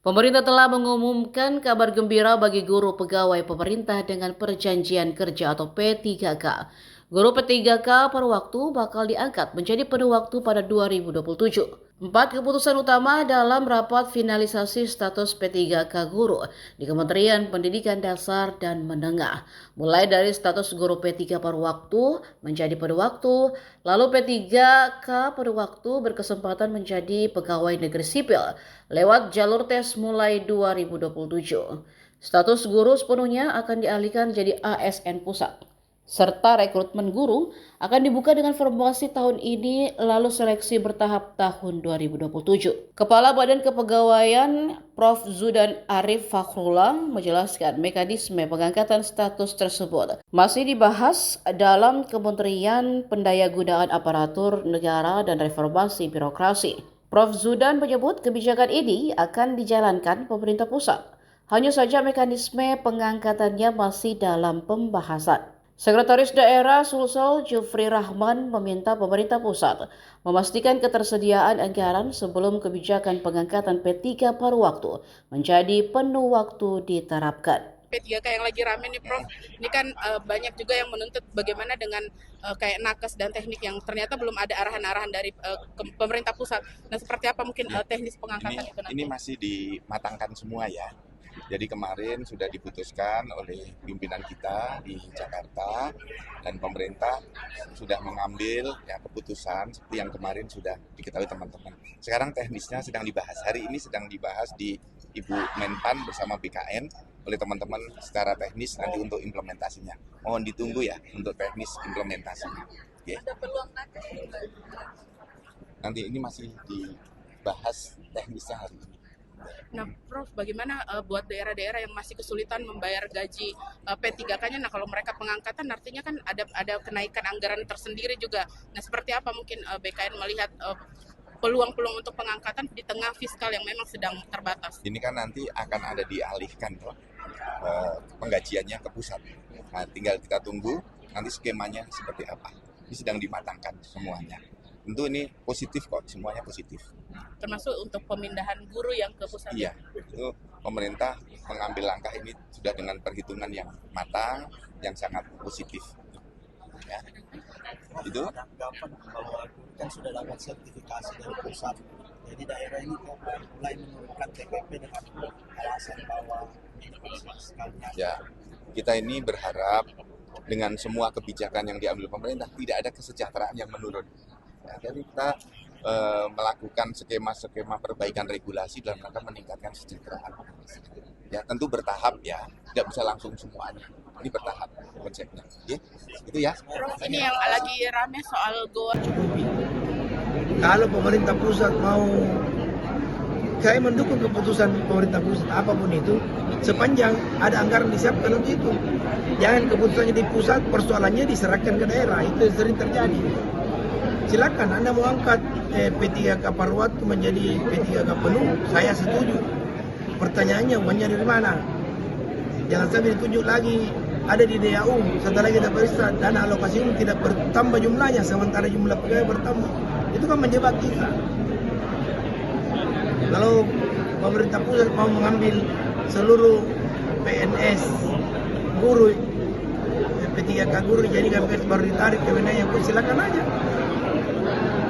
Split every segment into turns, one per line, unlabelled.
Pemerintah telah mengumumkan kabar gembira bagi guru pegawai pemerintah dengan perjanjian kerja atau P3K. Guru P3K per waktu bakal diangkat menjadi penuh waktu pada 2027. Empat keputusan utama dalam rapat finalisasi status P3K guru di Kementerian Pendidikan Dasar dan Menengah. Mulai dari status guru P3 per waktu menjadi penuh waktu, lalu P3K per waktu berkesempatan menjadi pegawai negeri sipil lewat jalur tes mulai 2027. Status guru sepenuhnya akan dialihkan jadi ASN pusat. Serta rekrutmen guru akan dibuka dengan formasi tahun ini lalu seleksi bertahap tahun 2027. Kepala Badan Kepegawaian Prof. Zudan Arif Fakhrullah menjelaskan mekanisme pengangkatan status tersebut masih dibahas dalam Kementerian Pendayagunaan Aparatur Negara dan Reformasi Birokrasi. Prof. Zudan menyebut kebijakan ini akan dijalankan pemerintah pusat. Hanya saja mekanisme pengangkatannya masih dalam pembahasan. Sekretaris Daerah Sulsel Jufri Rahman meminta pemerintah pusat memastikan ketersediaan anggaran sebelum kebijakan pengangkatan P3 paruh waktu menjadi penuh waktu diterapkan.
P3K yang lagi rame nih Prof, ini kan banyak juga yang menuntut bagaimana dengan kayak nakes dan teknik yang ternyata belum ada arahan-arahan dari pemerintah pusat. Nah seperti apa mungkin teknis pengangkatan itu nanti?
Ini masih dimatangkan semua ya. Jadi kemarin sudah diputuskan oleh pimpinan kita di Jakarta dan pemerintah sudah mengambil ya keputusan seperti yang kemarin sudah diketahui teman-teman. Sekarang teknisnya sedang dibahas. Hari ini sedang dibahas di Ibu Menpan bersama BKN oleh teman-teman secara teknis nanti untuk implementasinya. Mohon ditunggu ya untuk teknis implementasinya. Okay.
Ada peluang nakes juga?
Nanti ini masih dibahas teknisnya hari ini.
Nah, Prof, bagaimana buat daerah-daerah yang masih kesulitan membayar gaji P3K-nya? Nah, kalau mereka pengangkatan artinya kan ada kenaikan anggaran tersendiri juga. Nah, seperti apa mungkin BKN melihat peluang-peluang untuk pengangkatan di tengah fiskal yang memang sedang terbatas?
Ini kan nanti akan ada dialihkan penggajiannya ke pusat. Nah, tinggal kita tunggu nanti skemanya seperti apa. Ini sedang dimatangkan semuanya. Tentu ini positif kok, semuanya positif.
Termasuk untuk pemindahan guru yang ke pusat?
Iya, itu pemerintah mengambil langkah ini sudah dengan perhitungan yang matang, yang sangat positif. Ya. Itu
kan sudah dapat sertifikasi dari pusat. Jadi daerah ini mulai menurunkan TPP dengan alasan bahwa
ya, kita ini berharap dengan semua kebijakan yang diambil pemerintah tidak ada kesejahteraan yang menurun. Ya, jadi kita melakukan skema-skema perbaikan regulasi dalam rangka meningkatkan kesejahteraan. Ya, tentu bertahap ya, tidak bisa langsung semuanya. Ini bertahap konsepnya. Ya, itu ya.
Ini yang lagi rame soal GOA.
kalau pemerintah pusat mau, saya mendukung keputusan pemerintah pusat apapun itu, sepanjang ada anggaran disiapkan untuk itu. Jangan keputusannya di pusat, persoalannya diserahkan ke daerah. Itu yang sering terjadi. Silakan Anda mau angkat P3K paruh waktu menjadi P3K penuh, saya setuju. Pertanyaannya uangnya dari mana? Jangan sampai ditunjuk lagi ada di DAU, setelah kita periksa dana alokasi umum tidak bertambah jumlahnya sementara jumlah pegawai bertambah. Itu kan menjebak kita. Kalau pemerintah pusat mau mengambil seluruh PNS guru P3K guru dijadikan PNS baru ditarik ke wilayah pun silakan aja.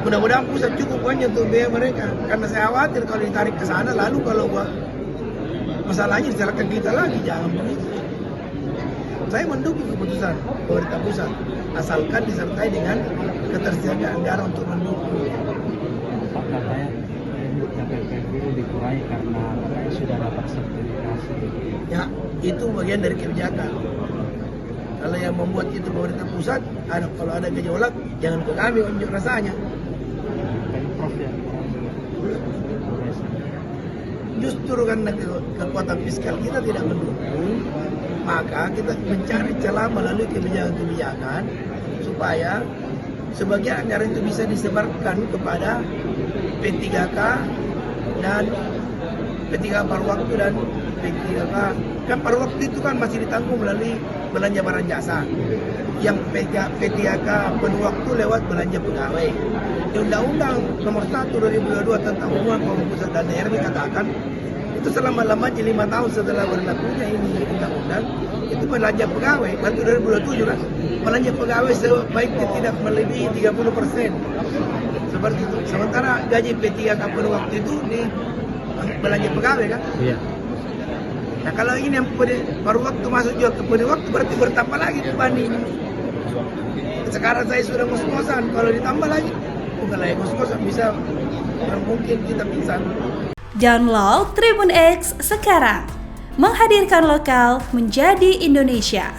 Mudah-mudahan pusat cukup uangnya untuk biaya mereka. Karena saya khawatir kalau ditarik ke sana, lalu kalau masalahnya diserahkan kita lagi, jangan begitu. Saya mendukung keputusan pemerintah pusat, asalkan disertai dengan ketersediaan anggaran untuk mendukung.
Pak katanya TPP guru dikurangi karena sudah dapat sertifikasi.
Ya, itu bagian dari kebijakan. Kalau yang membuat itu pemerintah pusat, kalau ada gejolak, jangan ke kami unjuk rasanya. Justru karena kekuatan fiskal kita tidak mendukung, maka kita mencari celah melalui kebijakan-kebijakan supaya sebagian anggaran itu bisa disebarkan kepada P3K dan P3K paruh waktu dan P3K. Kan paruh waktu itu kan masih ditanggung melalui belanja barang jasa. Yang P3K penuh waktu lewat belanja pegawai. Di Undang-Undang Nomor 1 2022 tentang Hubungan Pemerintah Pusat dan Daerah dikatakan Itu selama-lamanya 5 tahun setelah berlakunya ini undang-undang, itu belanja pegawai, baru 2027 kan, belanja pegawai sebaiknya tidak melebihi 30%. Seperti itu. Sementara gaji P3K pada waktu itu di belanja pegawai kan.
Iya.
Nah kalau ini yang baru waktu masuk juga ke pada waktu berarti bertambah lagi dibanding. Sekarang saya sudah ngos-ngosan, kalau ditambah lagi bukan lagi ngos-ngosan, bisa mungkin kita pingsan.
Download Tribun X sekarang, menghadirkan lokal menjadi Indonesia.